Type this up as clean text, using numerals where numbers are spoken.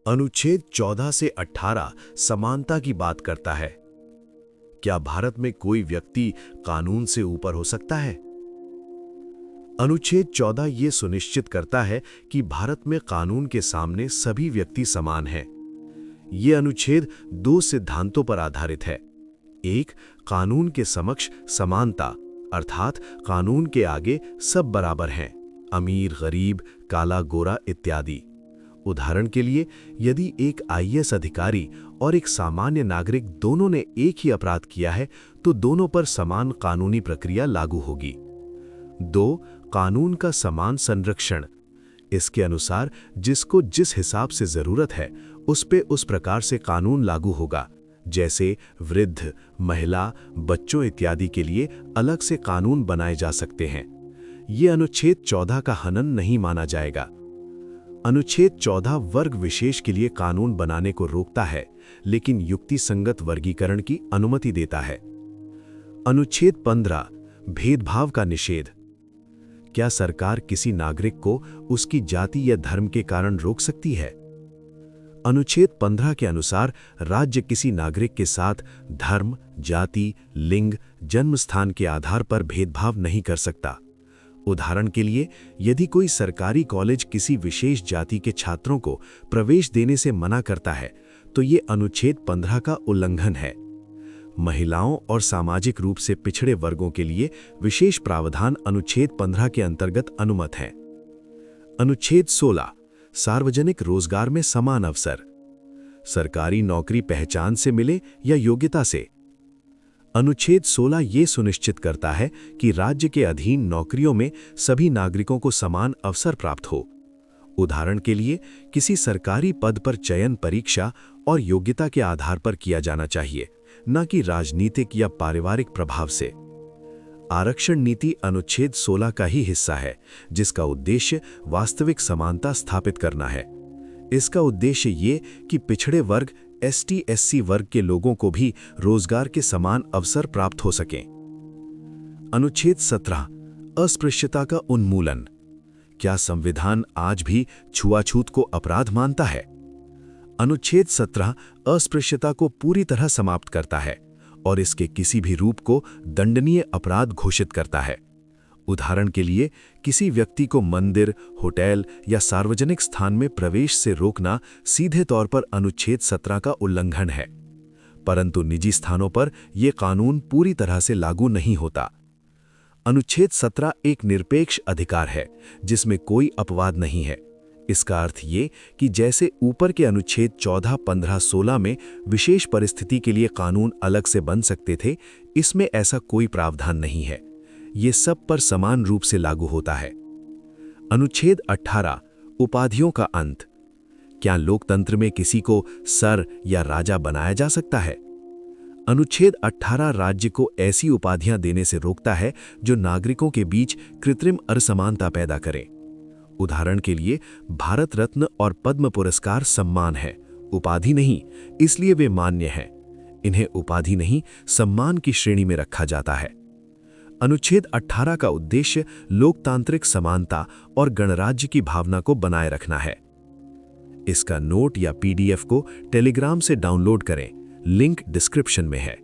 अनुच्छेद 14 से 18 समानता की बात करता है। क्या भारत में कोई व्यक्ति कानून से ऊपर हो सकता है? अनुच्छेद 14 ये सुनिश्चित करता है कि भारत में कानून के सामने सभी व्यक्ति समान हैं। ये अनुच्छेद दो सिद्धांतों पर आधारित है। एक, कानून के समक्ष समानता, अर्थात कानून के आगे सब बराबर हैं, अमीर गरीब, काला गोरा इत्यादि। उदाहरण के लिए, यदि एक आईएएस अधिकारी और एक सामान्य नागरिक दोनों ने एक ही अपराध किया है तो दोनों पर समान कानूनी प्रक्रिया लागू होगी। दो, कानून का समान संरक्षण। इसके अनुसार जिसको जिस हिसाब से जरूरत है उस पे उस प्रकार से कानून लागू होगा। जैसे वृद्ध, महिला, बच्चों इत्यादि के लिए अलग से कानून बनाए जा सकते हैं। ये अनुच्छेद 14 का हनन नहीं माना जाएगा। अनुच्छेद 14 वर्ग विशेष के लिए कानून बनाने को रोकता है, लेकिन युक्तिसंगत वर्गीकरण की अनुमति देता है। अनुच्छेद 15, भेदभाव का निषेध। क्या सरकार किसी नागरिक को उसकी जाति या धर्म के कारण रोक सकती है? अनुच्छेद 15 के अनुसार राज्य किसी नागरिक के साथ धर्म, जाति, लिंग, जन्मस्थान के आधार पर भेदभाव नहीं कर सकता। उदाहरण के लिए, यदि कोई सरकारी कॉलेज किसी विशेष जाति के छात्रों को प्रवेश देने से मना करता है तो ये अनुच्छेद 15 का उल्लंघन है। महिलाओं और सामाजिक रूप से पिछड़े वर्गों के लिए विशेष प्रावधान अनुच्छेद 15 के अंतर्गत अनुमत हैं। अनुच्छेद 16, सार्वजनिक रोजगार में समान अवसर। सरकारी नौकरी पहचान से मिले या योग्यता से। अनुच्छेद 16 ये सुनिश्चित करता है कि राज्य के अधीन नौकरियों में सभी नागरिकों को समान अवसर प्राप्त हो। उदाहरण के लिए, किसी सरकारी पद पर चयन परीक्षा और योग्यता के आधार पर किया जाना चाहिए, न कि राजनीतिक या पारिवारिक प्रभाव से। आरक्षण नीति अनुच्छेद 16 का ही हिस्सा है, जिसका उद्देश्य वास्तविक समानता स्थापित करना है। इसका उद्देश्य ये कि पिछड़े वर्ग, एसटी/एससी वर्ग के लोगों को भी रोजगार के समान अवसर प्राप्त हो सकें। अनुच्छेद 17, अस्पृश्यता का उन्मूलन। क्या संविधान आज भी छुआछूत को अपराध मानता है? अनुच्छेद 17 अस्पृश्यता को पूरी तरह समाप्त करता है और इसके किसी भी रूप को दंडनीय अपराध घोषित करता है। उदाहरण के लिए, किसी व्यक्ति को मंदिर, होटल या सार्वजनिक स्थान में प्रवेश से रोकना सीधे तौर पर अनुच्छेद 17 का उल्लंघन है, परंतु निजी स्थानों पर यह कानून पूरी तरह से लागू नहीं होता। अनुच्छेद 17 एक निरपेक्ष अधिकार है जिसमें कोई अपवाद नहीं है। इसका अर्थ ये कि जैसे ऊपर के अनुच्छेद 14, 15, 16 में विशेष परिस्थिति के लिए कानून अलग से बन सकते थे, इसमें ऐसा कोई प्रावधान नहीं है। ये सब पर समान रूप से लागू होता है। अनुच्छेद 18, उपाधियों का अंत। क्या लोकतंत्र में किसी को सर या राजा बनाया जा सकता है? अनुच्छेद 18 राज्य को ऐसी उपाधियां देने से रोकता है जो नागरिकों के बीच कृत्रिम असमानता पैदा करें। उदाहरण के लिए, भारत रत्न और पद्म पुरस्कार सम्मान है, उपाधि नहीं, इसलिए वे मान्य हैं। इन्हें उपाधि नहीं, सम्मान की श्रेणी में रखा जाता है। अनुच्छेद 18 का उद्देश्य लोकतांत्रिक समानता और गणराज्य की भावना को बनाए रखना है। इसका नोट या पीडीएफ को टेलीग्राम से डाउनलोड करें, लिंक डिस्क्रिप्शन में है।